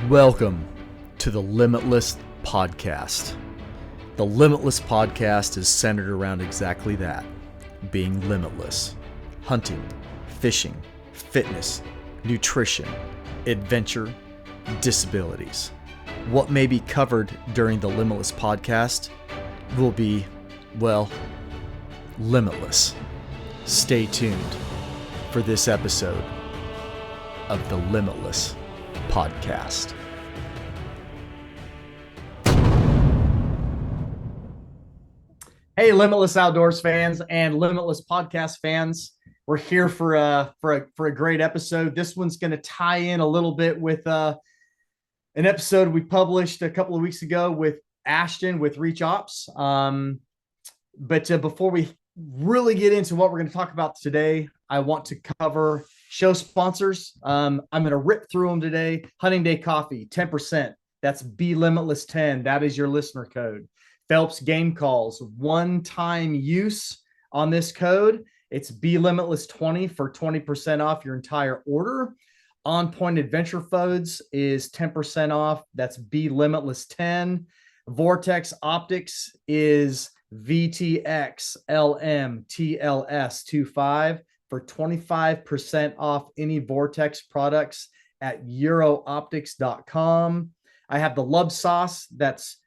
Welcome to the LIMB-itless podcast. The LIMB-itless podcast is centered around exactly that, being limitless. Hunting, fishing, fitness, nutrition, adventure, disabilities. What may be covered during the LIMB-itless podcast will be, well, limitless. Stay tuned for this episode of the LIMB-itless podcast. Hey, Limitless Outdoors fans and Limitless podcast fans. We're here for a great episode. This one's going to tie in a little bit with an episode we published a couple of weeks ago with Ashton with Reach Ops. But before we really get into what we're going to talk about today, I want to cover show sponsors. I'm going to rip through them today. Hunting Day Coffee, 10%. That's BLimitless 10. That is your listener code. Phelps Game Calls, one-time use on this code. It's BLimitless 20 for 20% off your entire order. On Point Adventure Foods is 10% off. That's BLimitless 10. Vortex Optics is VTX LMTLS 25 for 25% off any Vortex products at eurooptics.com. I have the Lub Sauce. That's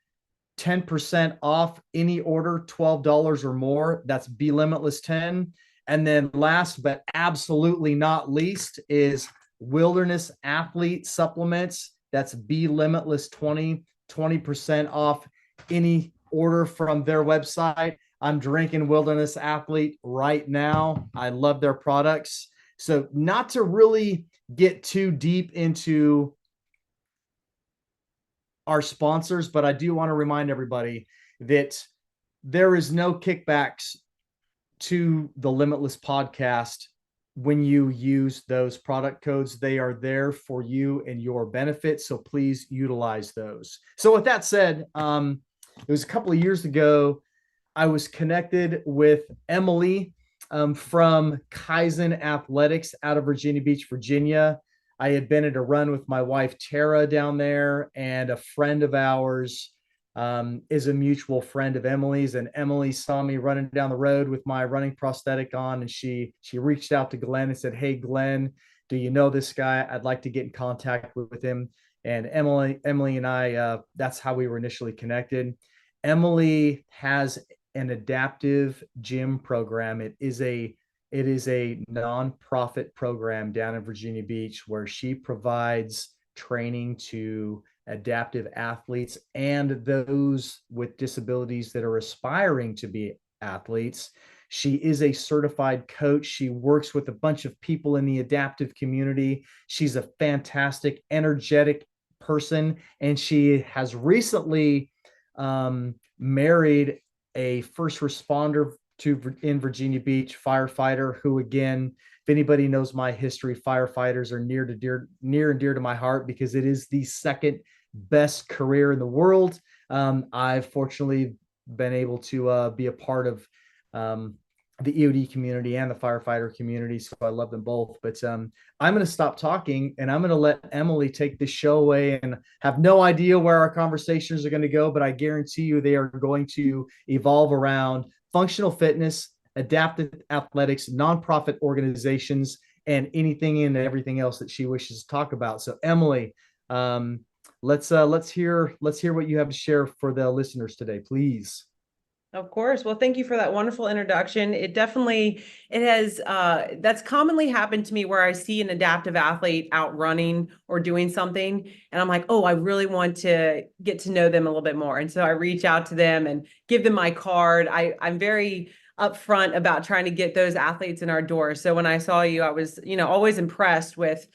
10% off any order, $12 or more. That's BLimitless 10. And then last but absolutely not least is Wilderness Athlete Supplements. That's BLimitless 20, 20% off any order from their website. I'm drinking Wilderness Athlete right now. I love their products. So not to really get too deep into our sponsors, but I do want to remind everybody that there is no kickbacks to the Limitless podcast when you use those product codes. They are there for you and your benefit, so please utilize those. So with that said, it was a couple of years ago, I was connected with Emily from Kaizen Athletics out of Virginia Beach, Virginia. I had been at a run with my wife, Tara, down there, and a friend of ours is a mutual friend of Emily's. And Emily saw me running down the road with my running prosthetic on, and she reached out to Glenn and said, "Hey, Glenn, do you know this guy? I'd like to get in contact with him." And Emily and I, that's how we were initially connected. Emily has an adaptive gym program. It is a nonprofit program down in Virginia Beach where she provides training to adaptive athletes and those with disabilities that are aspiring to be athletes. She is a certified coach. She works with a bunch of people in the adaptive community. She's a fantastic, energetic person, and she has recently married a first responder in Virginia Beach, firefighter, who, again, if anybody knows my history, firefighters are near and dear to my heart because it is the second best career in the world. I've fortunately been able to be a part of the EOD community and the firefighter community, so I love them both. But I'm going to stop talking and I'm going to let Emily take this show away, and have no idea where our conversations are going to go, but I guarantee you they are going to evolve around functional fitness, adaptive athletics, nonprofit organizations, and anything and everything else that she wishes to talk about. So Emily, let's hear what you have to share for the listeners today, please. Of course. Well, thank you for that wonderful introduction. It has, that's commonly happened to me where I see an adaptive athlete out running or doing something, and I'm like, oh, I really want to get to know them a little bit more. And so I reach out to them and give them my card. I'm very upfront about trying to get those athletes in our door. So when I saw you, I was, always impressed with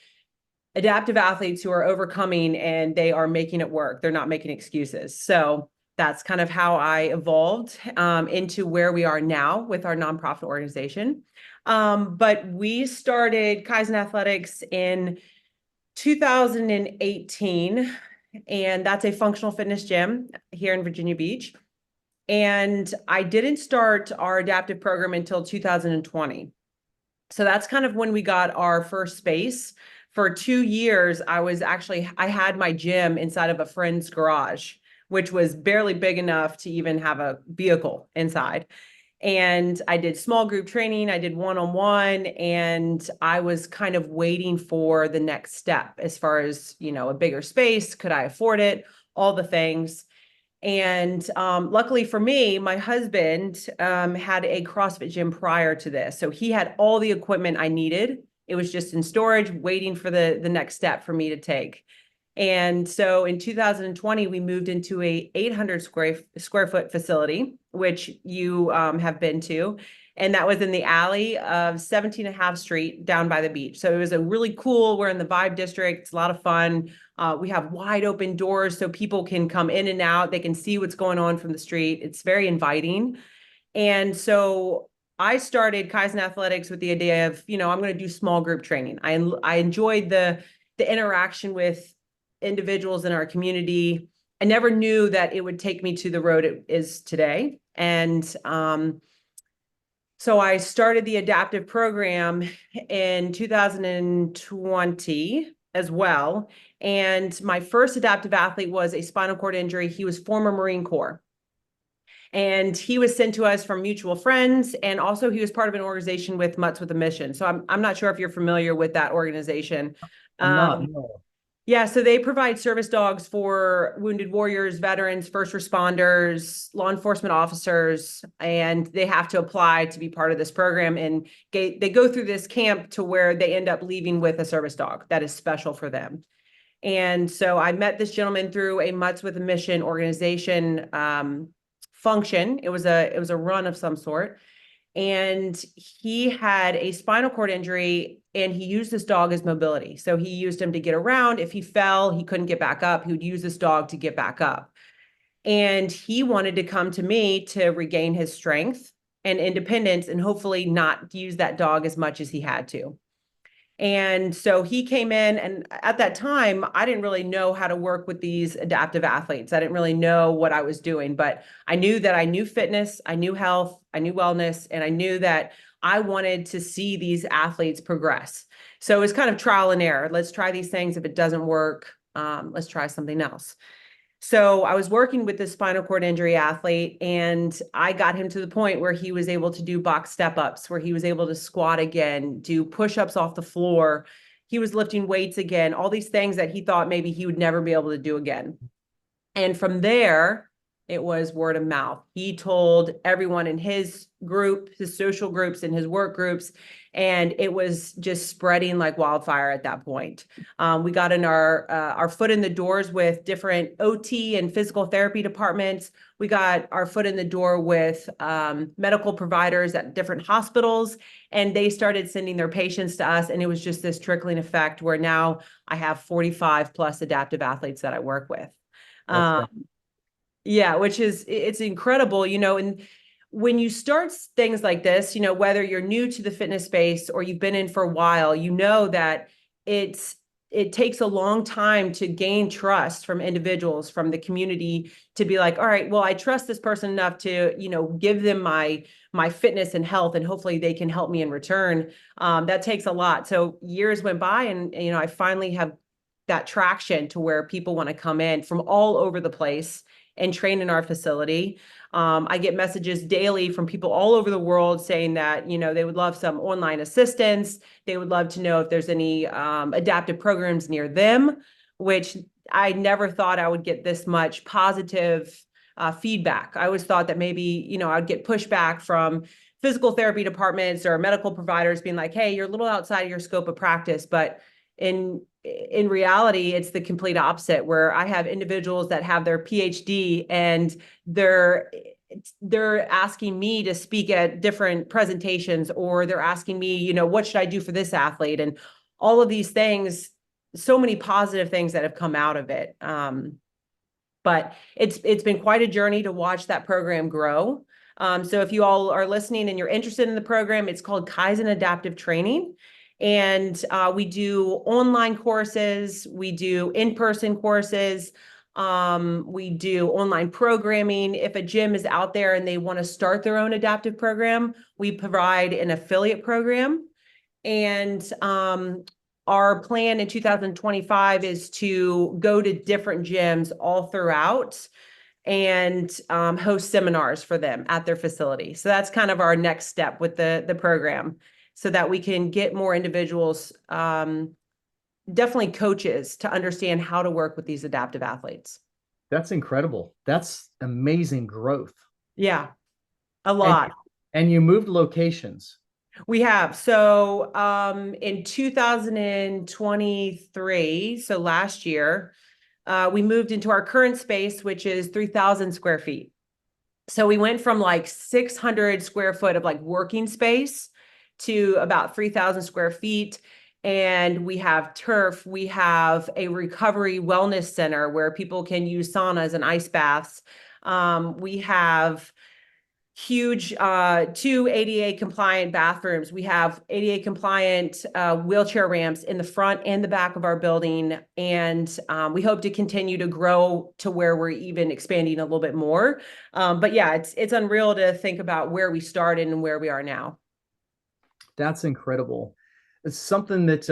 adaptive athletes who are overcoming and they are making it work. They're not making excuses. So that's kind of how I evolved into where we are now with our nonprofit organization. But we started Kaizen Athletics in 2018, and that's a functional fitness gym here in Virginia Beach. And I didn't start our adaptive program until 2020. So that's kind of when we got our first space For 2 years, I had my gym inside of a friend's garage, which was barely big enough to even have a vehicle inside. And I did small group training, I did one-on-one, and I was kind of waiting for the next step as far as, a bigger space. Could I afford it? All the things. And luckily for me, my husband had a CrossFit gym prior to this. So he had all the equipment I needed. It was just in storage, waiting for the next step for me to take. And so in 2020, we moved into a 800 square foot facility, which you have been to. And that was in the alley of 17 and a half Street down by the beach. So it was a really cool, we're in the Vibe District. It's a lot of fun. We have wide open doors so people can come in and out. They can see what's going on from the street. It's very inviting. And so I started Kaizen Athletics with the idea of, I'm going to do small group training. I enjoyed the interaction with individuals in our community. I never knew that it would take me to the road it is today. And so I started the adaptive program in 2020 as well. And my first adaptive athlete was a spinal cord injury. He was former Marine Corps. And he was sent to us from mutual friends. And also he was part of an organization with Mutts with a Mission. So I'm not sure if you're familiar with that organization. I'm not. No. Yeah, so they provide service dogs for wounded warriors, veterans, first responders, law enforcement officers, and they have to apply to be part of this program. And they go through this camp to where they end up leaving with a service dog that is special for them. And so I met this gentleman through a Mutts with a Mission organization function. It was a run of some sort. And he had a spinal cord injury and he used this dog as mobility. So he used him to get around. If he fell, he couldn't get back up. He would use this dog to get back up. And he wanted to come to me to regain his strength and independence and hopefully not use that dog as much as he had to. And so he came in, and at that time, I didn't really know how to work with these adaptive athletes. I didn't really know what I was doing, but I knew that I knew fitness, I knew health, I knew wellness, and I knew that I wanted to see these athletes progress. So it was kind of trial and error. Let's try these things. If it doesn't work, let's try something else. So I was working with this spinal cord injury athlete, and I got him to the point where he was able to do box step-ups, where he was able to squat again, do push-ups off the floor. He was lifting weights again, all these things that he thought maybe he would never be able to do again. And from there, it was word of mouth. He told everyone in his group, his social groups and his work groups, and it was just spreading like wildfire at that point. We got in our foot in the doors with different OT and physical therapy departments. We got our foot in the door with medical providers at different hospitals, and they started sending their patients to us. And it was just this trickling effect where now I have 45 plus adaptive athletes that I work with. Yeah, it's incredible, and when you start things like this, whether you're new to the fitness space or you've been in for a while, that it takes a long time to gain trust from individuals, from the community, to be like, all right, well, I trust this person enough to, give them my fitness and health, and hopefully they can help me in return. That takes a lot. So years went by, and, I finally have that traction to where people want to come in from all over the place and train in our facility. I get messages daily from people all over the world saying that, they would love some online assistance. They would love to know if there's any adaptive programs near them, which I never thought I would get this much positive feedback. I always thought that maybe, I'd get pushback from physical therapy departments or medical providers being like, hey, you're a little outside of your scope of practice. But in reality, it's the complete opposite, where I have individuals that have their PhD and they're asking me to speak at different presentations, or they're asking me, what should I do for this athlete? And all of these things, so many positive things that have come out of it. But it's been quite a journey to watch that program grow. So if you all are listening and you're interested in the program, it's called Kaizen Adaptive Training. And we do online courses, we do in-person courses, we do online programming. If a gym is out there and they want to start their own adaptive program, we provide an affiliate program. And our plan in 2025 is to go to different gyms all throughout and host seminars for them at their facility. So that's kind of our next step with the program, so that we can get more individuals, definitely coaches, to understand how to work with these adaptive athletes. That's incredible. That's amazing growth. Yeah, a And lot. and you moved locations. We have. So in 2023, so last year, we moved into our current space, which is 3,000 square feet. So we went from like 600 square foot of like working space to about 3,000 square feet. And we have turf. We have a recovery wellness center where people can use saunas and ice baths. We have huge 2 ADA compliant bathrooms. We have ADA compliant wheelchair ramps in the front and the back of our building. And we hope to continue to grow to where we're even expanding a little bit more. But yeah, it's unreal to think about where we started and where we are now. That's incredible. It's something that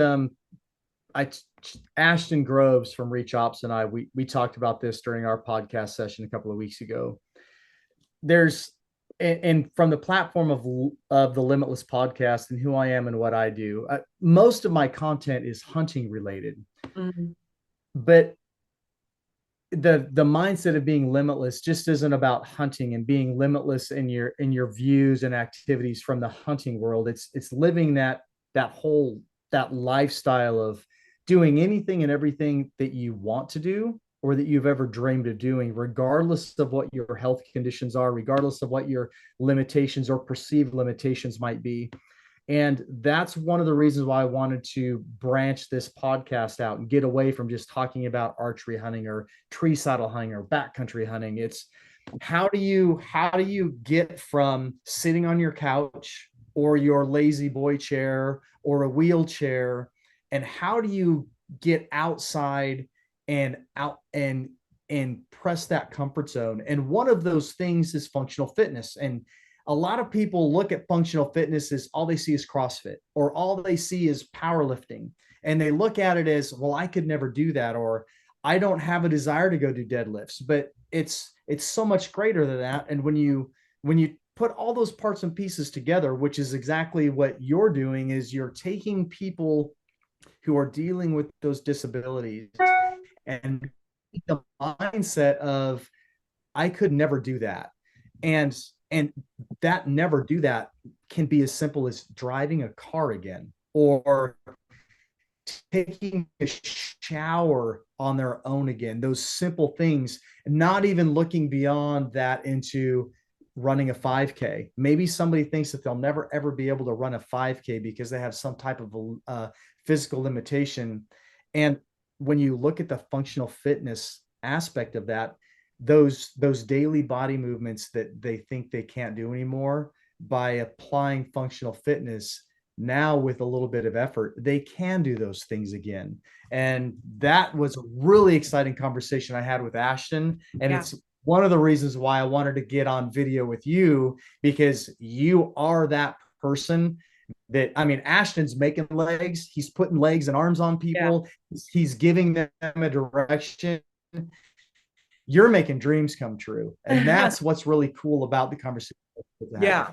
I Ashton Groves from Reach Ops and we talked about this during our podcast session a couple of weeks ago. There's and from the platform of the Limitless podcast and who I am and what I do, most of my content is hunting related. Mm-hmm. But the mindset of being limitless just isn't about hunting and being limitless in your views and activities from the hunting world. It's living that lifestyle of doing anything and everything that you want to do or that you've ever dreamed of doing, regardless of what your health conditions are, regardless of what your limitations or perceived limitations might be. And that's one of the reasons why I wanted to branch this podcast out and get away from just talking about archery hunting or tree saddle hunting or backcountry hunting. It's how do you get from sitting on your couch or your lazy boy chair or a wheelchair, and how do you get outside and press that comfort zone? And one of those things is functional fitness. And a lot of people look at functional fitness as all they see is CrossFit or all they see is powerlifting. And they look at it as, well, I could never do that, or I don't have a desire to go do deadlifts. But it's so much greater than that. And when you put all those parts and pieces together, which is exactly what you're doing, is you're taking people who are dealing with those disabilities and the mindset of, I could never do that. And that never do that can be as simple as driving a car again, or taking a shower on their own again. Those simple things, not even looking beyond that into running a 5K. Maybe somebody thinks that they'll never ever be able to run a 5K because they have some type of physical limitation. And when you look at the functional fitness aspect of that, those daily body movements that they think they can't do anymore, by applying functional fitness now with a little bit of effort, they can do those things again. And that was a really exciting conversation I had with Ashton. And it's one of the reasons why I wanted to get on video with you, because you are that person that, I mean, Ashton's making legs, he's putting legs and arms on people, he's giving them a direction. You're making dreams come true. And that's what's really cool about the conversation. Yeah.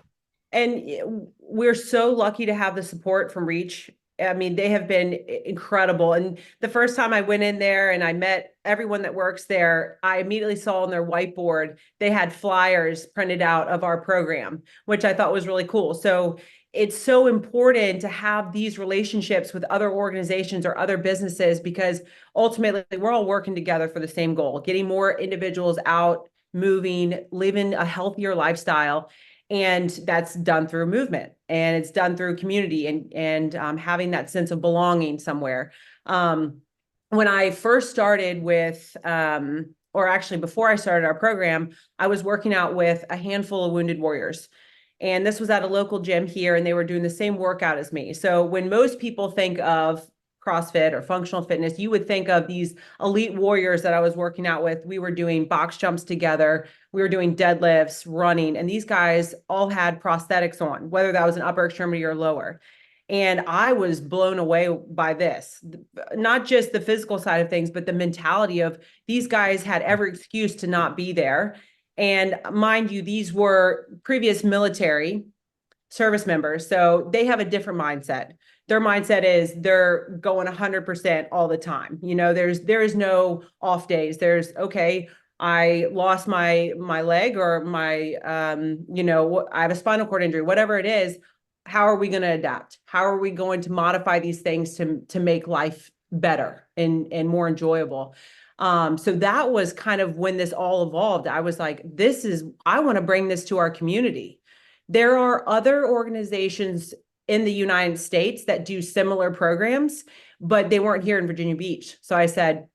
And we're so lucky to have the support from Reach. I mean, they have been incredible. And the first time I went in there and I met everyone that works there, I immediately saw on their whiteboard, they had flyers printed out of our program, which I thought was really cool. So it's so important to have these relationships with other organizations or other businesses, because ultimately we're all working together for the same goal, getting more individuals out, moving, living a healthier lifestyle. And that's done through movement, and it's done through community and having that sense of belonging somewhere. When I first started with, or actually before I started our program, I was working out with a handful of wounded warriors. And this was at a local gym here, and they were doing the same workout as me. So when most people think of CrossFit or functional fitness, you would think of these elite warriors that I was working out with. We were doing box jumps together. We were doing deadlifts, running, and these guys all had prosthetics on, whether that was an upper extremity or lower. And I was blown away by this, not just the physical side of things, but the mentality of these guys had every excuse to not be there. And mind you, these were previous military service members. So they have a different mindset. Their mindset is they're going 100% all the time. There is no off days. There's okay, I lost my leg or my I have a spinal cord injury, whatever it is. How are we going to adapt? How are we going to modify these things to make life better and more enjoyable? So that was kind of when this all evolved. I was like, I want to bring this to our community. There are other organizations in the United States that do similar programs, but they weren't here in Virginia Beach. So I said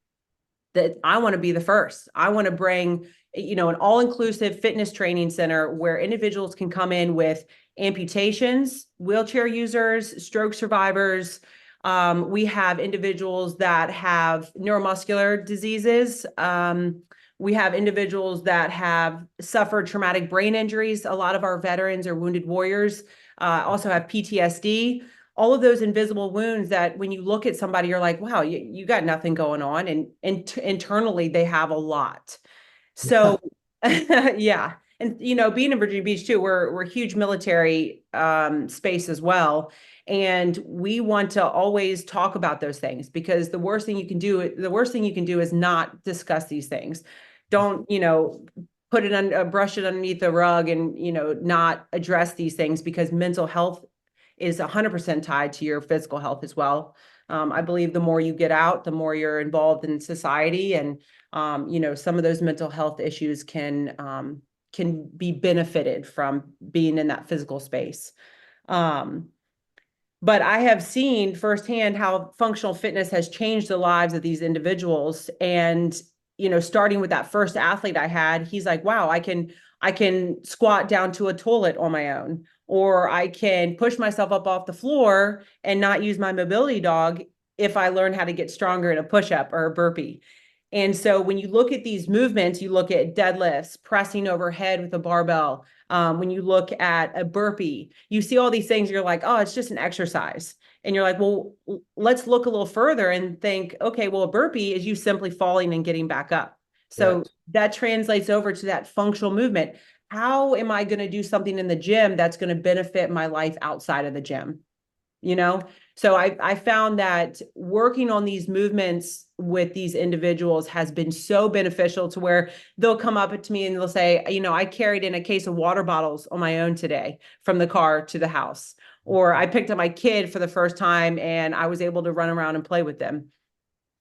that I want to be the first. I want to bring, an all-inclusive fitness training center where individuals can come in with amputations, wheelchair users, stroke survivors. We have individuals that have neuromuscular diseases. We have individuals that have suffered traumatic brain injuries. A lot of our veterans are wounded warriors, also have PTSD. All of those invisible wounds that when you look at somebody, you're like, wow, you got nothing going on. And internally, they have a lot. Yeah. So, yeah. And, being in Virginia Beach too, we're huge military space as well. And we want to always talk about those things because the worst thing you can do is not discuss these things. Don't, put it on, brush it underneath the rug and, not address these things because mental health is 100% tied to your physical health as well. I believe the more you get out, the more you're involved in society, and some of those mental health issues can be benefited from being in that physical space. But I have seen firsthand how functional fitness has changed the lives of these individuals. And, starting with that first athlete I had, he's like, wow, I can squat down to a toilet on my own, or I can push myself up off the floor and not use my mobility dog if I learn how to get stronger in a push-up or a burpee. And so when you look at these movements, you look at deadlifts, pressing overhead with a barbell. When you look at a burpee, you see all these things, you're like, oh, it's just an exercise. And you're like, well, let's look a little further and think, okay, well, a burpee is you simply falling and getting back up. So Correct. that translates over to that functional movement. How am I going to do something in the gym that's going to benefit my life outside of the gym? you know so I found that working on these movements with these individuals has been so beneficial to where they'll come up to me and they'll say, I carried in a case of water bottles on my own today from the car to the house, or I picked up my kid for the first time and I was able to run around and play with them.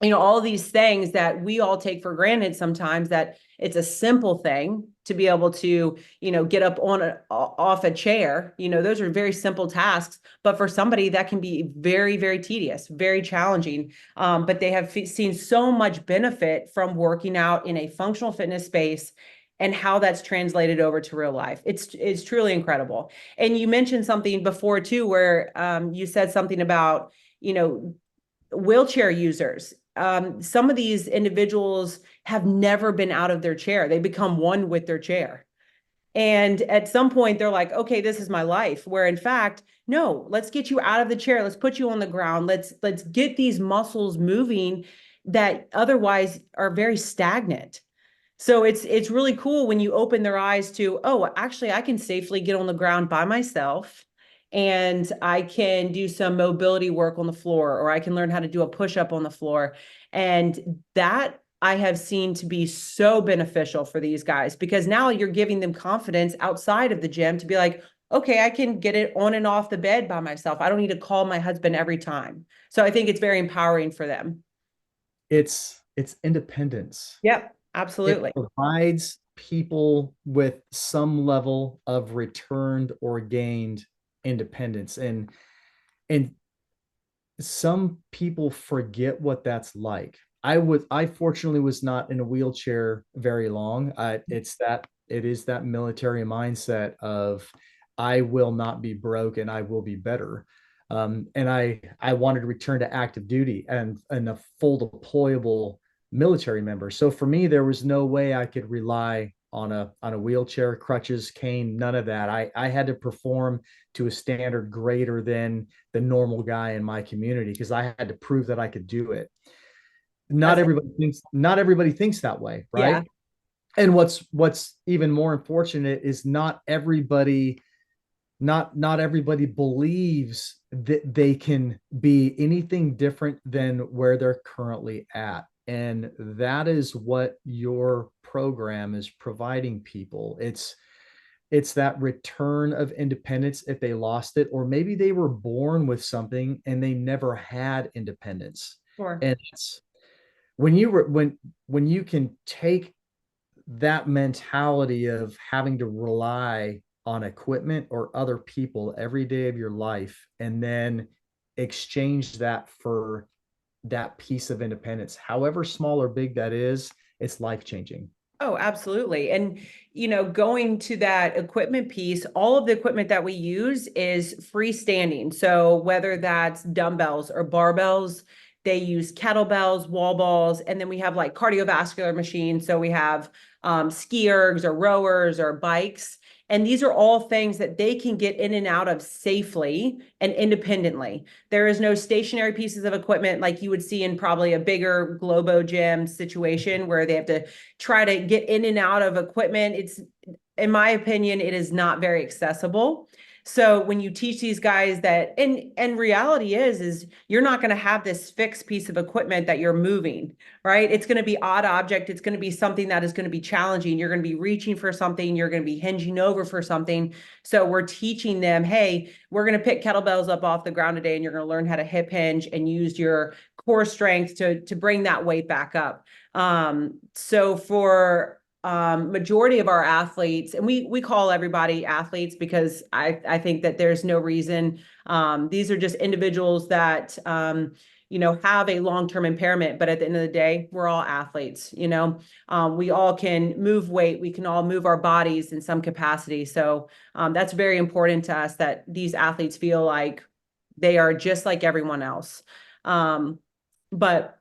All these things that we all take for granted sometimes, that it's a simple thing to be able to, get up off a chair. Those are very simple tasks, but for somebody that can be very, very tedious, very challenging. But they have seen so much benefit from working out in a functional fitness space and how that's translated over to real life. It's truly incredible. And you mentioned something before too, where you said something about, wheelchair users. Some of these individuals have never been out of their chair. They become one with their chair. And at some point, they're like, okay, this is my life. Where in fact, no, let's get you out of the chair. Let's put you on the ground. Let's get these muscles moving that otherwise are very stagnant. So it's really cool when you open their eyes to, oh, actually, I can safely get on the ground by myself and I can do some mobility work on the floor, or I can learn how to do a push-up on the floor. And that I have seen to be so beneficial for these guys, because now you're giving them confidence outside of the gym to be like, okay, I can get it on and off the bed by myself. I don't need to call my husband every time. So I think it's very empowering for them. It's independence. Yep, It absolutely. provides people with some level of returned or gained independence. And some people forget what that's like. I fortunately was not in a wheelchair very long. It is that military mindset of I will not be broke and I will be better. And I wanted to return to active duty and a full deployable military member. So for me, there was no way I could rely on a wheelchair, crutches, cane, none of that. I had to perform to a standard greater than the normal guy in my community because I had to prove that I could do it. That's Not everybody thinks that way, yeah. right? And what's even more unfortunate is not everybody believes that they can be anything different than where they're currently at. And that is what your program is providing people. It's that return of independence if they lost it, or maybe they were born with something and they never had independence. Sure. And it's when you were when you can take that mentality of having to rely on equipment or other people every day of your life and then exchange that for that piece of independence, however small or big that is, it's life changing. Oh, absolutely. And, going to that equipment piece, all of the equipment that we use is freestanding. So whether that's dumbbells or barbells, they use kettlebells, wall balls, and then we have like cardiovascular machines. So we have ski ergs or rowers or bikes. And these are all things that they can get in and out of safely and independently. There is no stationary pieces of equipment like you would see in probably a bigger Globo gym situation where they have to try to get in and out of equipment. It's, in my opinion, it is not very accessible. So when you teach these guys that, and reality is you're not going to have this fixed piece of equipment that you're moving, right? It's going to be odd object. It's going to be something that is going to be challenging. You're going to be reaching for something. You're going to be hinging over for something. So we're teaching them, hey, we're going to pick kettlebells up off the ground today, and you're going to learn how to hip hinge and use your core strength to bring that weight back up. So for majority of our athletes, and we call everybody athletes because I think that there's no reason. These are just individuals that have a long-term impairment, but at the end of the day, we're all athletes. We all can move weight, we can all move our bodies in some capacity. So that's very important to us that these athletes feel like they are just like everyone else. But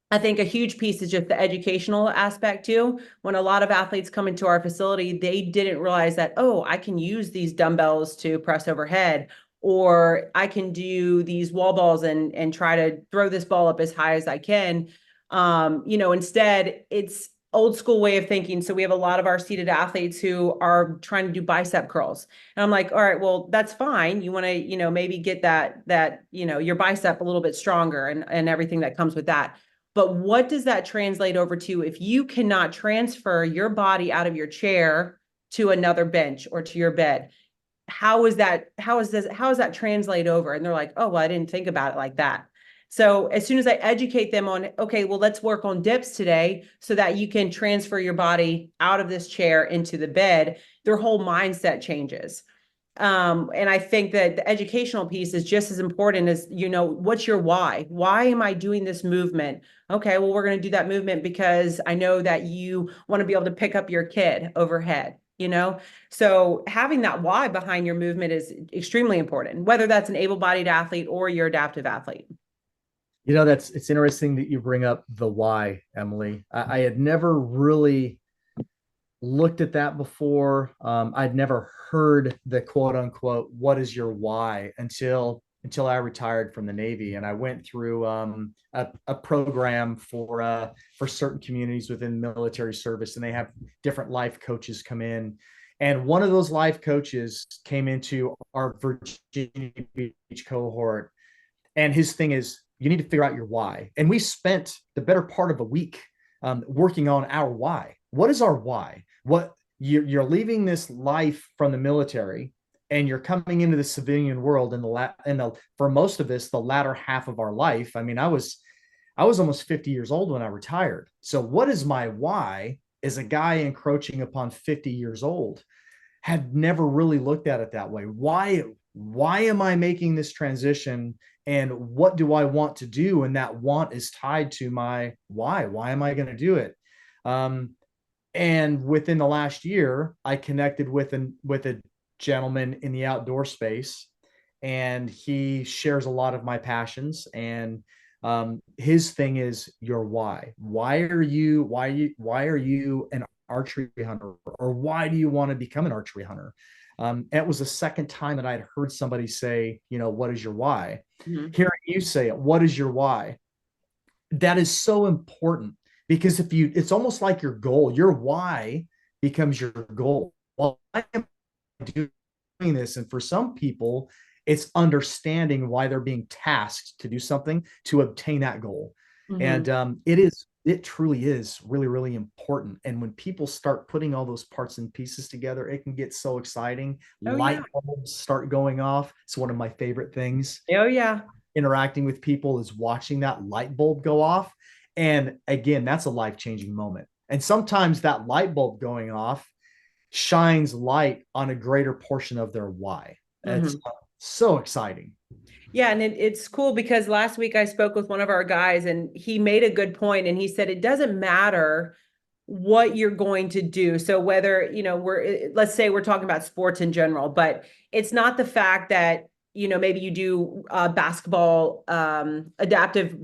I think a huge piece is just the educational aspect too. When a lot of athletes come into our facility, they didn't realize that, oh, I can use these dumbbells to press overhead, or I can do these wall balls and try to throw this ball up as high as I can. Instead, it's old school way of thinking. So we have a lot of our seated athletes who are trying to do bicep curls. And I'm like, all right, well, that's fine. You want to, maybe get your bicep a little bit stronger and everything that comes with that. But what does that translate over to if you cannot transfer your body out of your chair to another bench or to your bed? How is that translate over? And they're like, oh, well, I didn't think about it like that. So as soon as I educate them on, okay, well, let's work on dips today so that you can transfer your body out of this chair into the bed, their whole mindset changes. And I think that the educational piece is just as important as, what's your why? Why am I doing this movement? Okay, well, we're going to do that movement because I know that you want to be able to pick up your kid overhead, So having that why behind your movement is extremely important, whether that's an able-bodied athlete or your adaptive athlete. It's interesting that you bring up the why, Emily. I had never really looked at that before. I'd never heard the quote unquote, what is your why until I retired from the Navy. And I went through a program for certain communities within military service, and they have different life coaches come in. And one of those life coaches came into our Virginia Beach cohort, and his thing is, you need to figure out your why. And we spent the better part of a week working on our why. What is our why? What you're leaving this life from the military and you're coming into the civilian world for most of us, the latter half of our life. I mean, I was almost 50 years old when I retired. So what is my why as a guy encroaching upon 50 years old? Had never really looked at it that way. Why am I making this transition, and what do I want to do? And that want is tied to my why. Why am I going to do it? And within the last year, I connected with a gentleman in the outdoor space, and he shares a lot of my passions. And his thing is your why. Why are you an archery hunter, or why do you want to become an archery hunter? It was the second time that I'd heard somebody say, what is your why? Mhm. Hearing you say it, what is your why? That is so important, because it's almost like your goal, your why becomes your goal. Well, I am doing this. And for some people, it's understanding why they're being tasked to do something to obtain that goal. Mhm. And it truly is really, really important. And when people start putting all those parts and pieces together, it can get so exciting. Oh yeah. Light bulbs start going off. It's one of my favorite things. Oh yeah. Interacting with people is watching that light bulb go off. And again, that's a life-changing moment. And sometimes that light bulb going off shines light on a greater portion of their why. It's Mhm. so exciting. Yeah, and it's cool because last week I spoke with one of our guys and he made a good point and he said it doesn't matter what you're going to do. So whether, let's say we're talking about sports in general, but it's not the fact that, maybe you do basketball, adaptive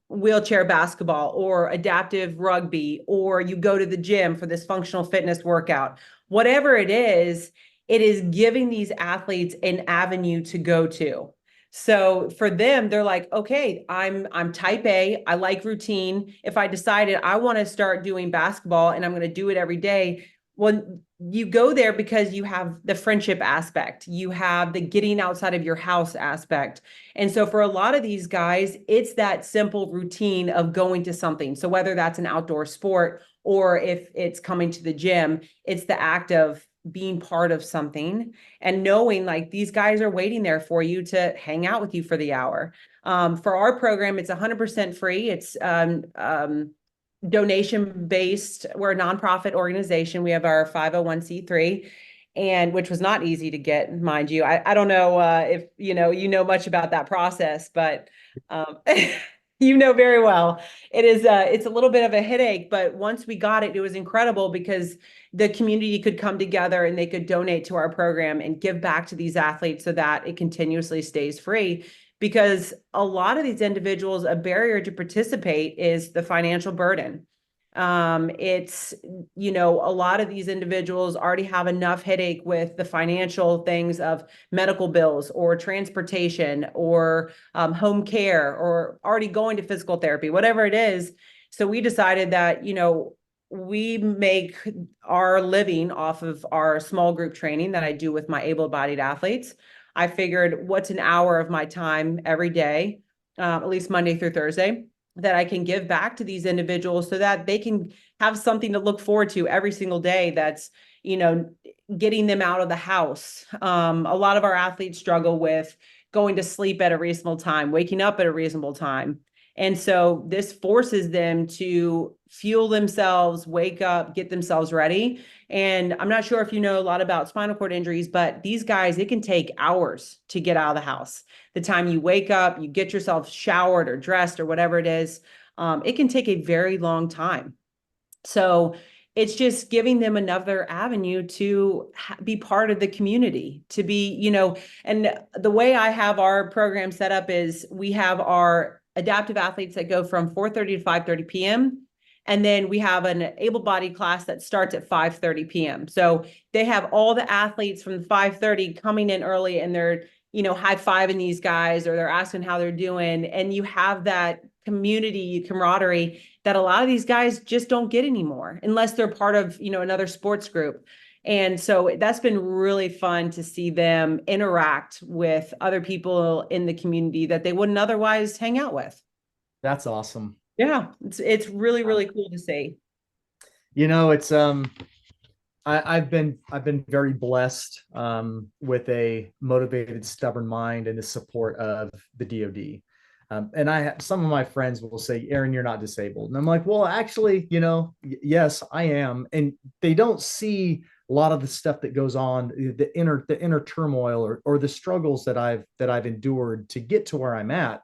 wheelchair basketball or adaptive rugby, or you go to the gym for this functional fitness workout. Whatever it is giving these athletes an avenue to go to. So for them, they're like, okay, I'm type A. I like routine. If I decided I want to start doing basketball and I'm going to do it every day, well, you go there because you have the friendship aspect, you have the getting outside of your house aspect. And so for a lot of these guys, it's that simple routine of going to something. So whether that's an outdoor sport or if it's coming to the gym, it's the act of being part of something and knowing like these guys are waiting there for you to hang out with you for the hour. For our program, it's 100% free. It's donation based. We're a nonprofit organization. We have our 501(c)(3), and which was not easy to get, mind you. I don't know if you know much about that process, but you know very well. It's a little bit of a headache, but once we got it, it was incredible because the community could come together and they could donate to our program and give back to these athletes so that it continuously stays free. Because a lot of these individuals, a barrier to participate is the financial burden. It's, a lot of these individuals already have enough headache with the financial things of medical bills or transportation or home care or already going to physical therapy, whatever it is. So we decided that, we make our living off of our small group training that I do with my able-bodied athletes. I figured what's an hour of my time every day, at least Monday through Thursday, that I can give back to these individuals so that they can have something to look forward to every single day. That's, getting them out of the house. A lot of our athletes struggle with going to sleep at a reasonable time, waking up at a reasonable time. And so this forces them to fuel themselves, wake up, get themselves ready. And I'm not sure if you know a lot about spinal cord injuries, but these guys, it can take hours to get out of the house. The time you wake up, you get yourself showered or dressed or whatever it is, it can take a very long time. So it's just giving them another avenue to be part of the community, to be, and the way I have our program set up is we have our adaptive athletes that go from 4:30 to 5:30 p.m. And then we have an able-bodied class that starts at 5:30 p.m. So they have all the athletes from 5:30 coming in early and they're, high-fiving these guys or they're asking how they're doing. And you have that community camaraderie that a lot of these guys just don't get anymore unless they're part of, another sports group. And so that's been really fun to see them interact with other people in the community that they wouldn't otherwise hang out with. That's awesome. Yeah, it's really, really cool to see. It's I've been very blessed with a motivated, stubborn mind and the support of the DoD. And some of my friends will say, Aaron, you're not disabled. And I'm like, well, actually, yes, I am. And they don't see a lot of the stuff that goes on, the inner turmoil or the struggles that I've endured to get to where I'm at.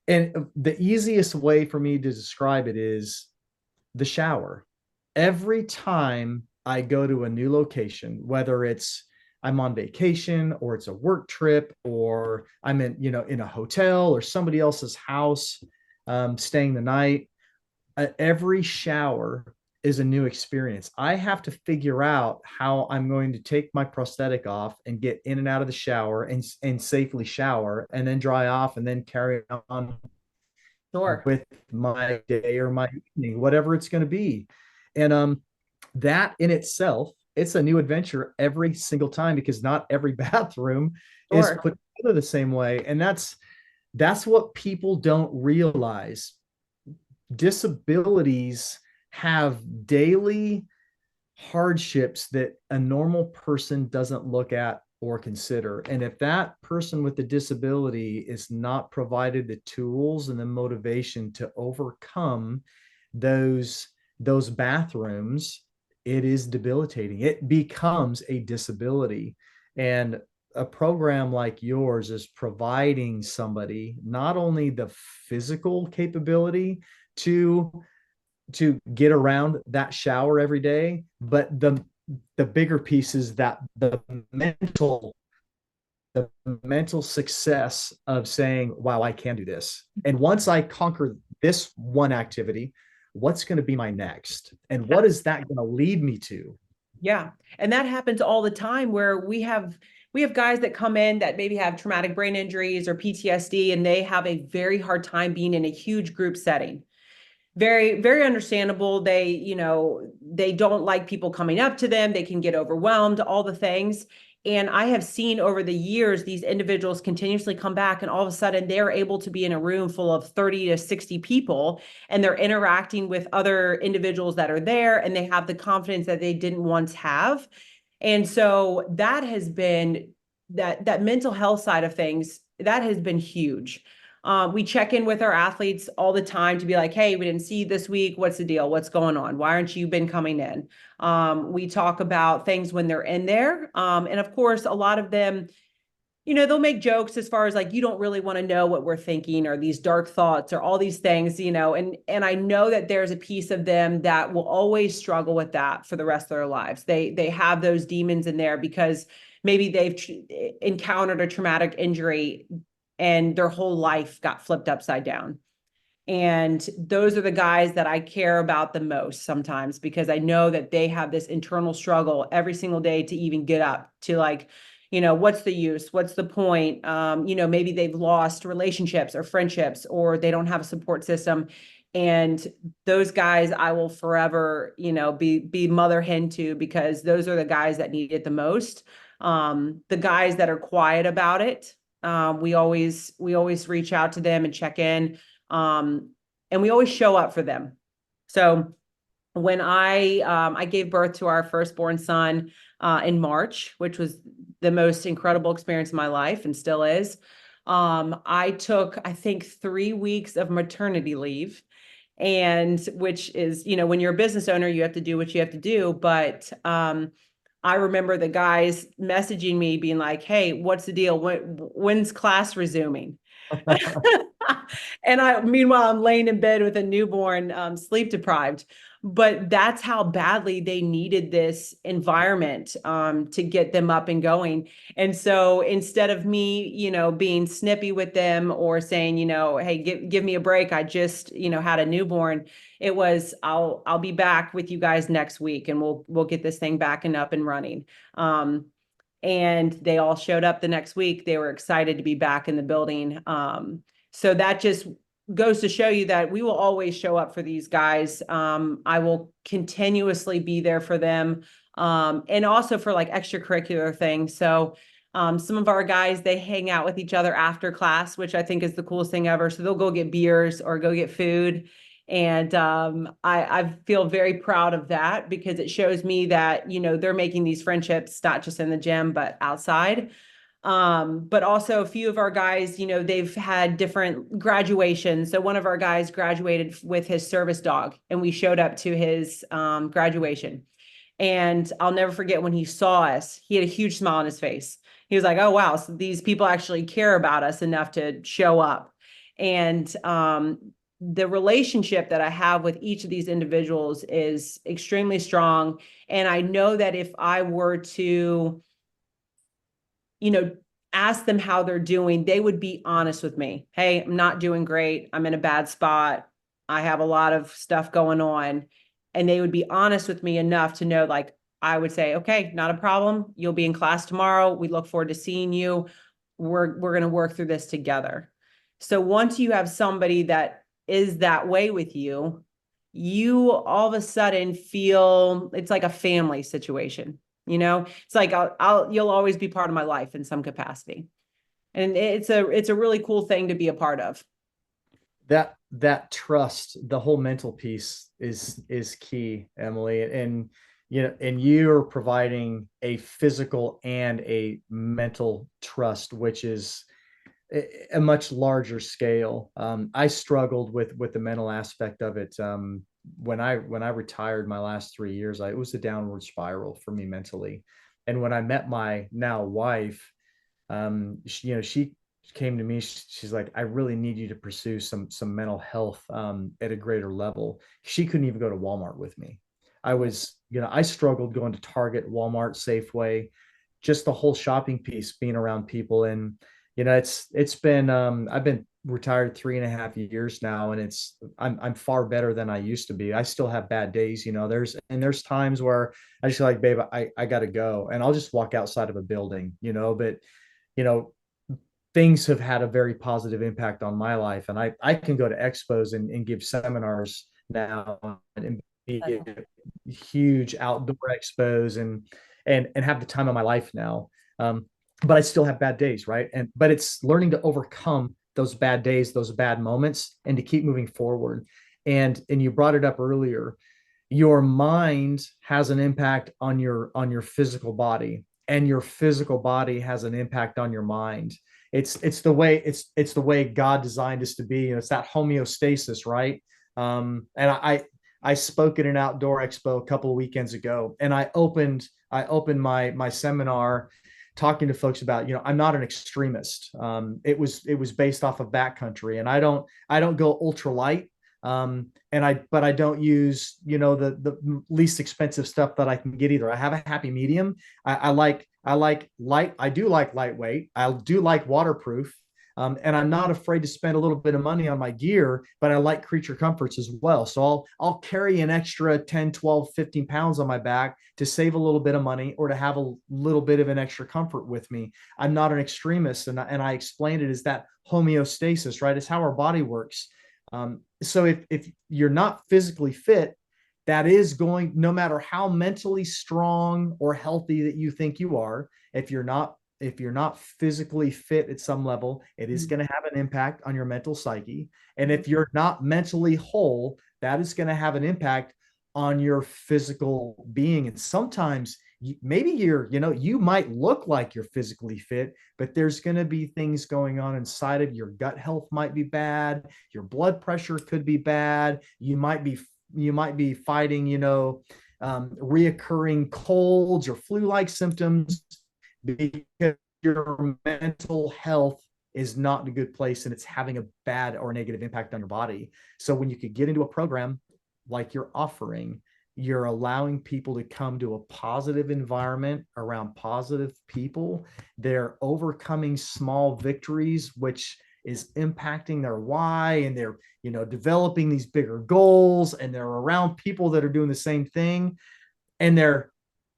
And the easiest way for me to describe it is the shower. Every time I go to a new location, whether I'm on vacation or it's a work trip or I'm in a hotel or somebody else's house, staying the night, every shower is a new experience. I have to figure out how I'm going to take my prosthetic off and get in and out of the shower and safely shower and then dry off and then carry on Sure. with my day or my evening, whatever it's going to be. And that in itself, it's a new adventure every single time because not every bathroom is Sure. put together the same way. And that's what people don't realize. Disabilities have daily hardships that a normal person doesn't look at or consider. And if that person with the disability is not provided the tools and the motivation to overcome those those bathrooms, it is debilitating. It becomes a disability. And a program like yours is providing somebody not only the physical capability to get around that shower every day, but the bigger piece is that the mental success of saying, wow, I can do this. And once I conquer this one activity, what's going to be my next? And what is that going to lead me to? Yeah. And that happens all the time where we have guys that come in that maybe have traumatic brain injuries or PTSD, and they have a very hard time being in a huge group setting. Very, very understandable. They don't like people coming up to them. They can get overwhelmed, all the things. And I have seen over the years, these individuals continuously come back, and all of a sudden they're able to be in a room full of 30 to 60 people, and they're interacting with other individuals that are there, and they have the confidence that they didn't once have. And so that has been that mental health side of things, that has been huge. We check in with our athletes all the time to be like, hey, we didn't see you this week. What's the deal? What's going on? Why aren't you been coming in? We talk about things when they're in there. And of course, a lot of them, they'll make jokes as far as like, you don't really want to know what we're thinking, or these dark thoughts, or all these things, and I know that there's a piece of them that will always struggle with that for the rest of their lives. They have those demons in there because maybe they've encountered a traumatic injury and their whole life got flipped upside down. And those are the guys that I care about the most sometimes, because I know that they have this internal struggle every single day to even get up to, like, what's the use? What's the point? Maybe they've lost relationships or friendships, or they don't have a support system. And those guys I will forever, be mother hen to, because those are the guys that need it the most. The guys that are quiet about it, we always reach out to them and check in. And we always show up for them. So when I gave birth to our firstborn son in March, which was the most incredible experience of my life and still is, I took, I think, 3 weeks of maternity leave. And which is, when you're a business owner, you have to do what you have to do. But I remember the guys messaging me being like, hey, what's the deal? When's class resuming? And meanwhile, I'm laying in bed with a newborn, sleep deprived. But that's how badly they needed this environment to get them up and going. And so instead of me, being snippy with them or saying, hey, give me a break, I just, had a newborn. It was, I'll be back with you guys next week, and we'll get this thing back and up and running. And they all showed up the next week. They were excited to be back in the building. So that just goes to show you that we will always show up for these guys. I will continuously be there for them, and also for like extracurricular things. So some of our guys, they hang out with each other after class, which I think is the coolest thing ever. So they'll go get beers or go get food. And I feel very proud of that, because it shows me that, they're making these friendships, not just in the gym, but outside. But also a few of our guys, they've had different graduations. So one of our guys graduated with his service dog, and we showed up to his graduation. And I'll never forget when he saw us, he had a huge smile on his face. He was like, oh, wow, so these people actually care about us enough to show up. And the relationship that I have with each of these individuals is extremely strong. And I know that if I were to, ask them how they're doing, they would be honest with me. Hey, I'm not doing great. I'm in a bad spot. I have a lot of stuff going on. and they would be honest with me enough to know, like, I would say, okay, not a problem. You'll be in class tomorrow. We look forward to seeing you. We're going to work through this together. So once you have somebody that is that way with you, you all of a sudden feel it's like a family situation. It's like you'll always be part of my life in some capacity. And it's a really cool thing to be a part of. That trust, the whole mental piece is key, Emily. And and you're providing a physical and a mental trust, which is a much larger scale. I struggled with the mental aspect of it. When I retired my last 3 years, it was a downward spiral for me mentally. And when I met my now wife, she came to me. She's like, I really need you to pursue some mental health at a greater level. She couldn't even go to Walmart with me. I struggled going to Target, Walmart, Safeway, just the whole shopping piece, being around people. And it's been I've been retired 3.5 years now, and I'm far better than I used to be. I still have bad days. There's times where I just like, babe, I gotta go, and I'll just walk outside of a building. But you know things have had a very positive impact on my life, and I can go to expos and give seminars now, and be huge outdoor expos, and have the time of my life now. But I still have bad days, right? But it's learning to overcome those bad days, those bad moments, and to keep moving forward. And you brought it up earlier. Your mind has an impact on your physical body, and your physical body has an impact on your mind. It's the way God designed us to be. It's that homeostasis, right? And I spoke at an outdoor expo a couple of weekends ago, and I opened my seminar talking to folks about, I'm not an extremist. It was based off of backcountry, and I don't go ultra light. But I don't use, the least expensive stuff that I can get either. I have a happy medium. I like light. I do like lightweight. I do like waterproof. And I'm not afraid to spend a little bit of money on my gear, but I like creature comforts as well. So I'll carry an extra 10, 12, 15 pounds on my back to save a little bit of money, or to have a little bit of an extra comfort with me. I'm not an extremist. And I explained it as that homeostasis, right? It's how our body works. So if you're not physically fit, that is going, no matter how mentally strong or healthy that you think you are, if you're not physically fit at some level, it is going to have an impact on your mental psyche. And if you're not mentally whole, that is going to have an impact on your physical being. And sometimes maybe you might look like you're physically fit, but there's going to be things going on inside of your gut health might be bad. Your blood pressure could be bad. You might be fighting, reoccurring colds or flu-like symptoms, because your mental health is not in a good place, and it's having a bad or negative impact on your body. So when you could get into a program like you're offering, you're allowing people to come to a positive environment around positive people. They're overcoming small victories, which is impacting their why, and they're, developing these bigger goals, and they're around people that are doing the same thing, and they're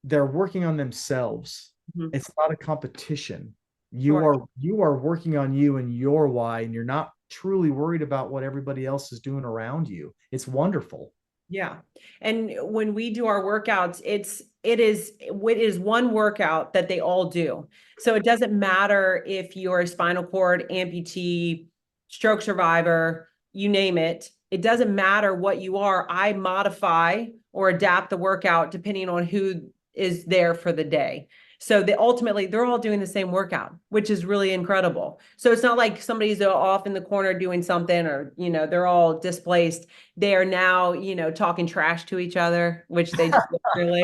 working on themselves. Mm-hmm. It's not a competition. You Sure. are working on you and your why, and you're not truly worried about what everybody else is doing around you. It's wonderful. Yeah. And when we do our workouts, it is one workout that they all do. So it doesn't matter if you're a spinal cord amputee, stroke survivor, you name it. It doesn't matter what you are. I modify or adapt the workout depending on who is there for the day. So ultimately they're all doing the same workout, which is really incredible. So it's not like somebody's off in the corner doing something, or, they're all displaced. They are now, talking trash to each other, which they do really.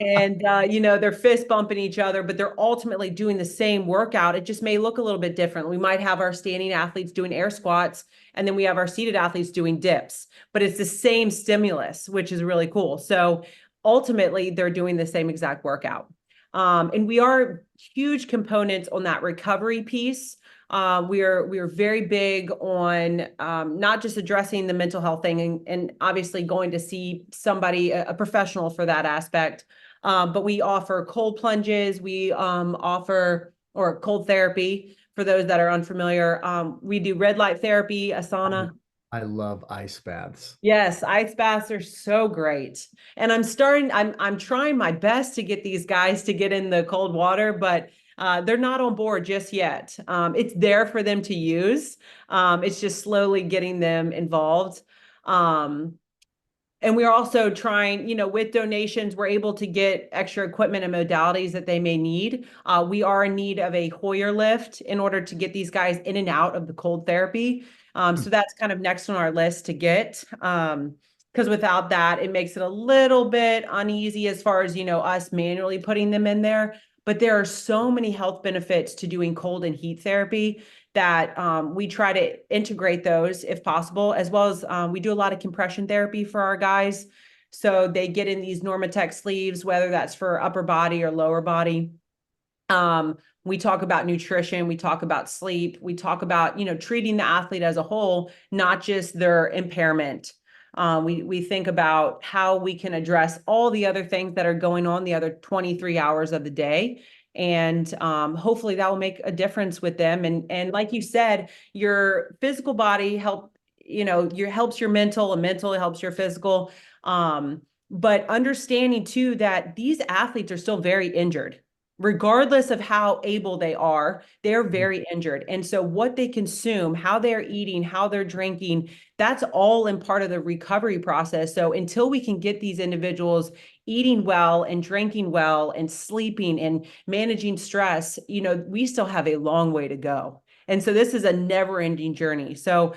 And, they're fist bumping each other, but they're ultimately doing the same workout. It just may look a little bit different. We might have our standing athletes doing air squats, and then we have our seated athletes doing dips, but it's the same stimulus, which is really cool. So ultimately they're doing the same exact workout. And we are huge components on that recovery piece. We are very big on not just addressing the mental health thing and obviously going to see somebody, a professional for that aspect. But we offer cold plunges. We offer or cold therapy for those that are unfamiliar. We do red light therapy, asana. I love ice baths. Yes, ice baths are so great. And I'm trying my best to get these guys to get in the cold water, but they're not on board just yet. It's there for them to use. It's just slowly getting them involved. Um, and we're also trying, with donations, we're able to get extra equipment and modalities that they may need. We are in need of a Hoyer lift in order to get these guys in and out of the cold therapy. So that's kind of next on our list to get. Because without that, it makes it a little bit uneasy as far as, us manually putting them in there. But there are so many health benefits to doing cold and heat therapy that we try to integrate those if possible, as well as we do a lot of compression therapy for our guys. So they get in these Normatec sleeves, whether that's for upper body or lower body. We talk about nutrition, we talk about sleep, we talk about, treating the athlete as a whole, not just their impairment. We think about how we can address all the other things that are going on the other 23 hours of the day. And hopefully that will make a difference with them. And like you said, your physical body helps your mental, and mental helps your physical. But understanding too that these athletes are still very injured regardless of how able they are, they're very injured. And so what they consume, how they're eating, how they're drinking, that's all in part of the recovery process. So until we can get these individuals eating well and drinking well and sleeping and managing stress, we still have a long way to go. And so this is a never-ending journey. So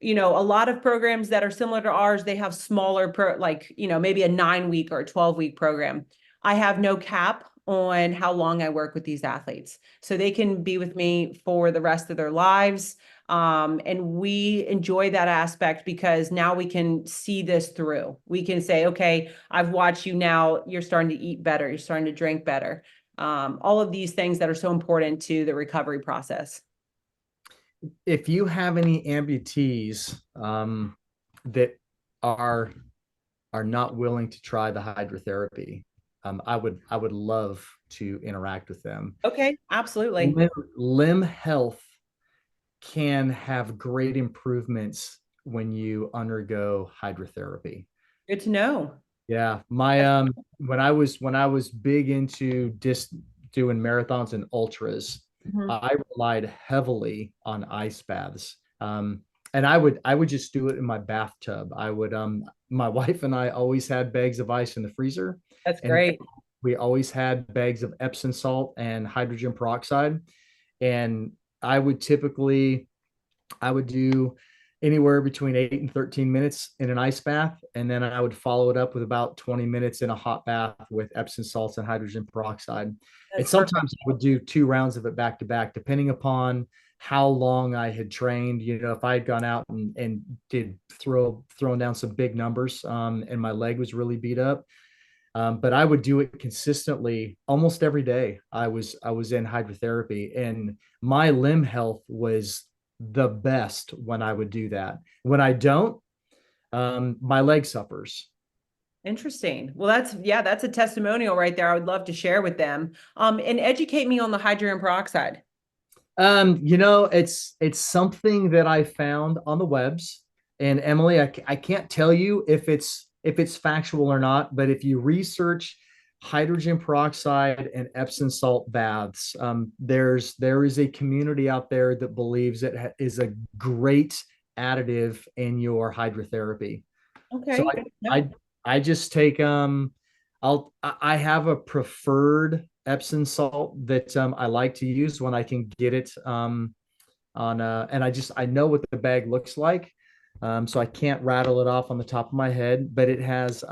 a lot of programs that are similar to ours, they have smaller maybe a 9-week or a 12-week program. I have no cap on how long I work with these athletes. So they can be with me for the rest of their lives. And we enjoy that aspect because now we can see this through. We can say, okay, I've watched you now. You're starting to eat better. You're starting to drink better. All of these things that are so important to the recovery process. If you have any amputees that are not willing to try the hydrotherapy, I would love to interact with them. Okay, absolutely. Limb health can have great improvements when you undergo hydrotherapy. Good to know. Yeah, my when I was big into just doing marathons and ultras, I relied heavily on ice baths. And I would just do it in my bathtub. My wife and I always had bags of ice in the freezer, That's and great. we always had bags of Epsom salt and hydrogen peroxide. And I would typically I would do anywhere between 8 and 13 minutes in an ice bath. And then I would follow it up with about 20 minutes in a hot bath with Epsom salts and hydrogen peroxide. And That's perfect. sometimes I would do 2 rounds of it back to back, depending upon how long I had trained. If I had gone out and did throwing down some big numbers, and my leg was really beat up. But I would do it consistently almost every day. I was in hydrotherapy, and my limb health was the best when I would do that. When I don't, my leg suffers. Interesting. Well, that's a testimonial right there. I would love to share with them. And educate me on the hydrogen peroxide. It's something that I found on the webs. And Emily, I can't tell you if it's factual or not, but if you research hydrogen peroxide and Epsom salt baths, there is a community out there that believes it is a great additive in your hydrotherapy. So Okay. I just take I have a preferred Epsom salt that I like to use when I can get it on and I know what the bag looks like. So I can't rattle it off on the top of my head, but it has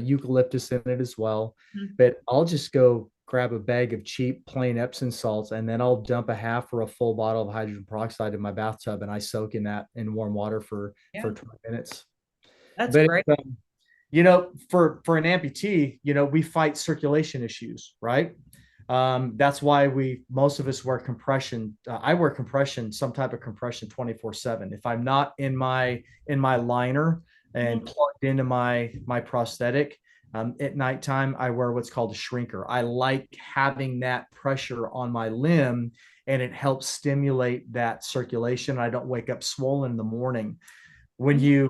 eucalyptus in it as well. Mhm. But I'll just go grab a bag of cheap plain Epsom salts, and then I'll dump a half or a full bottle of hydrogen peroxide in my bathtub, and I soak in that in warm water for Yeah, 20 minutes. that's But great. for an amputee, we fight circulation issues, right? That's why most of us wear compression. I wear compression, some type of compression 24/7. If I'm not in my liner and Mhm. plugged into my prosthetic, at nighttime, I wear what's called a shrinker. I like having that pressure on my limb, and it helps stimulate that circulation. I don't wake up swollen in the morning. When you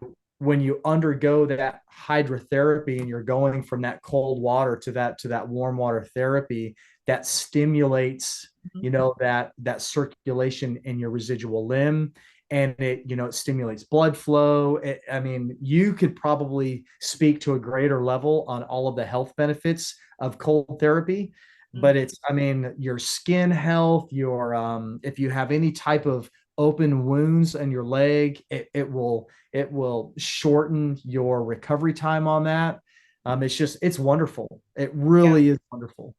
undergo that hydrotherapy and you're going from that cold water to that warm water therapy, that stimulates, that circulation in your residual limb, and it stimulates blood flow. I mean, you could probably speak to a greater level on all of the health benefits of cold therapy. But Mhm. it's, I mean, your skin health, if you have any type of open wounds in your leg, it will shorten your recovery time on that. It's wonderful. It Yeah. really is wonderful.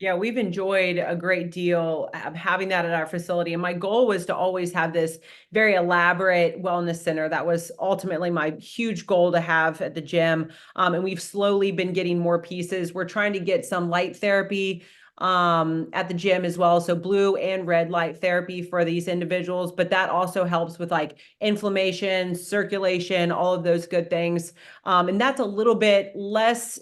Yeah, we've enjoyed a great deal of having that at our facility. And my goal was to always have this very elaborate wellness center. That was ultimately my huge goal to have at the gym. And we've slowly been getting more pieces. We're trying to get some light therapy at the gym as well. So blue and red light therapy for these individuals, but that also helps with like inflammation, circulation, all of those good things. And that's a little bit less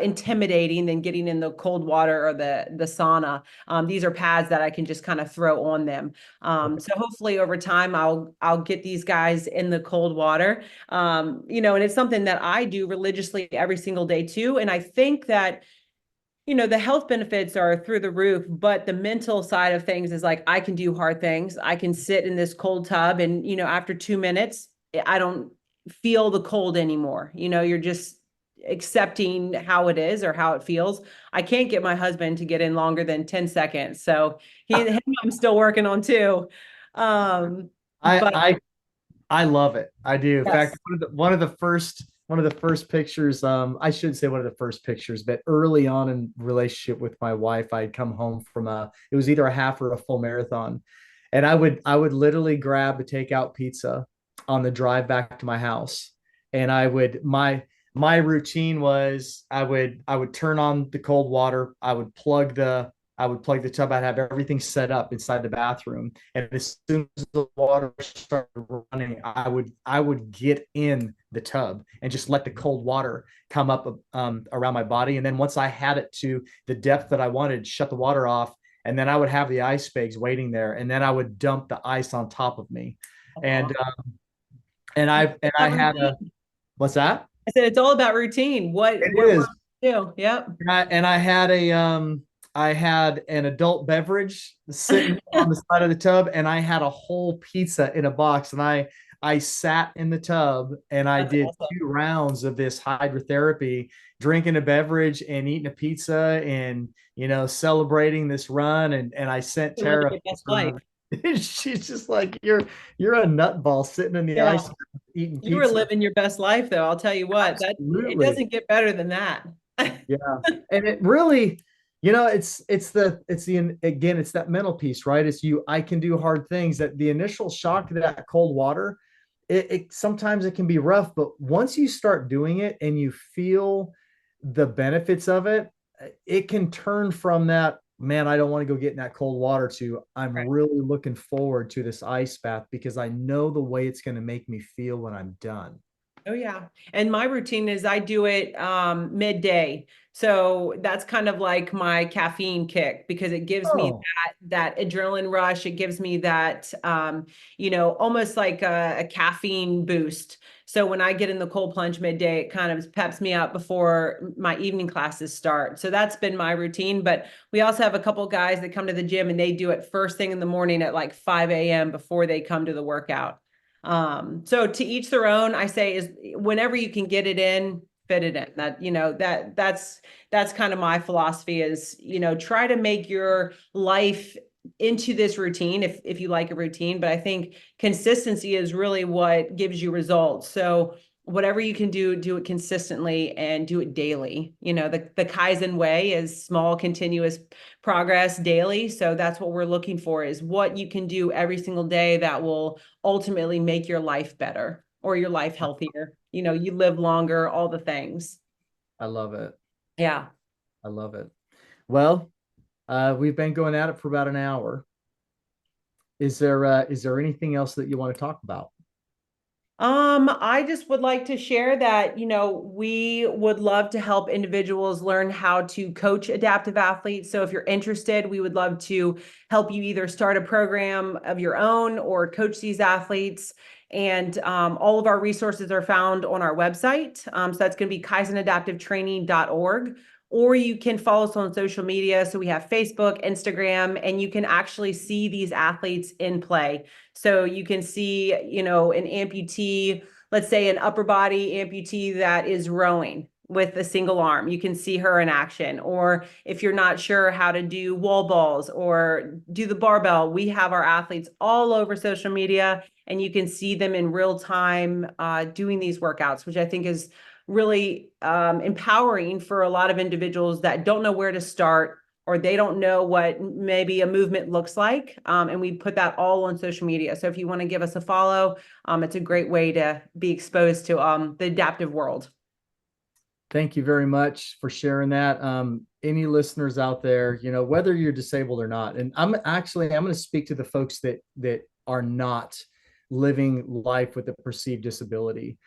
intimidating than getting in the cold water or the sauna. These are pads that I can just kind of throw on them. So hopefully over time I'll get these guys in the cold water. And it's something that I do religiously every single day too. And I think that the health benefits are through the roof, but the mental side of things is like I can do hard things. I can sit in this cold tub and, after 2 minutes, I don't feel the cold anymore. You're just accepting how it is or how it feels. I can't get my husband to get in longer than 10 seconds. So him I'm still working on too. I But I I love it. I do. In fact, yes. one of the first pictures, I should say one of the first pictures, but early on in relationship with my wife, I'd come home from it was either a half or a full marathon. And I would literally grab a takeout pizza on the drive back to my house. And my routine was I would turn on the cold water, I would plug the tub. I'd have everything set up inside the bathroom. And as soon as the water started running, I would get in the tub and just let the cold water come up around my body. And then once I had it to the depth that I wanted, shut the water off. And then I would have the ice bags waiting there. And then I would dump the ice on top of me. And I had a what's that? I said it's all about routine. What It works is. for you? Yep. And I had an adult beverage sitting on the side of the tub, and I had a whole pizza in a box, and I sat in the tub and I That's did awesome. 2 rounds of this hydrotherapy, drinking a beverage and eating a pizza, and celebrating this run. And I sent You're living Tara. your best life. She's just like, you're a nutball sitting in the Yeah. ice eating You were pizza. living your best life though. I'll tell you what, that it Absolutely. doesn't get better than that. Yeah. And it really, it's the again, it's that mental piece, right? I can do hard things. That the initial shock to that cold water, it sometimes it can be rough, but once you start doing it and you feel the benefits of it, it can turn from that, man, I don't want to go get in that cold water, to I'm Right. really looking forward to this ice bath because I know the way it's going to make me feel when I'm done. Oh yeah. And my routine is I do it midday. So that's kind of like my caffeine kick because it gives me Oh, that adrenaline rush. It gives me that almost like a caffeine boost. So when I get in the cold plunge midday, it kind of peps me up before my evening classes start. So that's been my routine. But we also have a couple guys that come to the gym and they do it first thing in the morning at like 5 a.m. before they come to the workout. So to each their own, I say is whenever you can get it in, fit it in. That's kind of my philosophy is, try to make your life into this routine if you like a routine, but I think consistency is really what gives you results. So whatever you can do it consistently and do it daily. The Kaizen way is small, continuous progress daily. So that's what we're looking for is what you can do every single day that will ultimately make your life better or your life healthier. You live longer, all the things. I love it. Yeah. I love it. Well, We've been going at it for about an hour. Is there anything else that you want to talk about? I just would like to share that, we would love to help individuals learn how to coach adaptive athletes. So if you're interested, we would love to help you either start a program of your own or coach these athletes. And all of our resources are found on our website. So that's going to be kaizenadaptivetraining.org. Or you can follow us on social media. So we have Facebook, Instagram, and you can actually see these athletes in play. So you can see, an amputee, let's say an upper body amputee that is rowing with a single arm. You can see her in action. Or if you're not sure how to do wall balls or do the barbell, we have our athletes all over social media and you can see them in real time doing these workouts, which I think is really empowering for a lot of individuals that don't know where to start or they don't know what maybe a movement looks like. And we put that all on social media. So if you want to give us a follow, it's a great way to be exposed to the adaptive world. Thank you very much for sharing that. Any listeners out there, whether you're disabled or not, and I'm going to speak to the folks that are not living life with a perceived disability.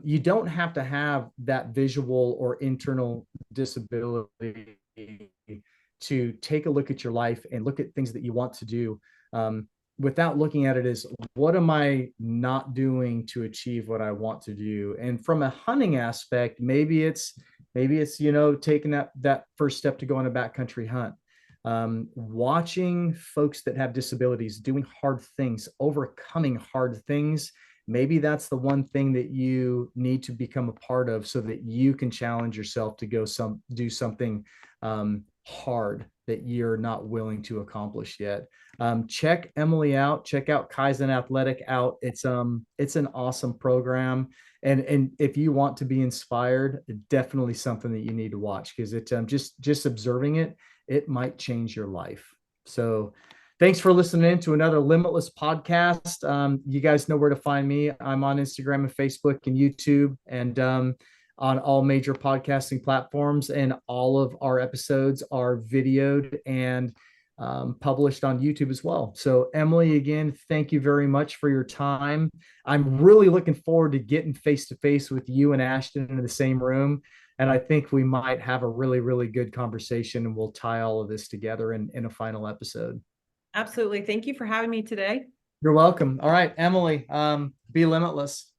You don't have to have that visual or internal disability to take a look at your life and look at things that you want to do, without looking at it as, what am I not doing to achieve what I want to do? And from a hunting aspect, maybe it's taking that first step to go on a backcountry hunt. Watching folks that have disabilities doing hard things, overcoming hard things, maybe that's the one thing that you need to become a part of so that you can challenge yourself to do something hard that you're not willing to accomplish yet. Check Emily out. Check out Kaizen Athletic out. It's an awesome program, and if you want to be inspired, definitely something that you need to watch, because it just observing it might change your life. So thanks for listening to another Limitless podcast. You guys know where to find me. I'm on Instagram and Facebook and YouTube, and on all major podcasting platforms. And all of our episodes are videoed and published on YouTube as well. So Emily, again, thank you very much for your time. I'm really looking forward to getting face to face with you and Ashton in the same room. And I think we might have a really, really good conversation, and we'll tie all of this together in a final episode. Absolutely. Thank you for having me today. You're welcome. All right, Emily, be limitless.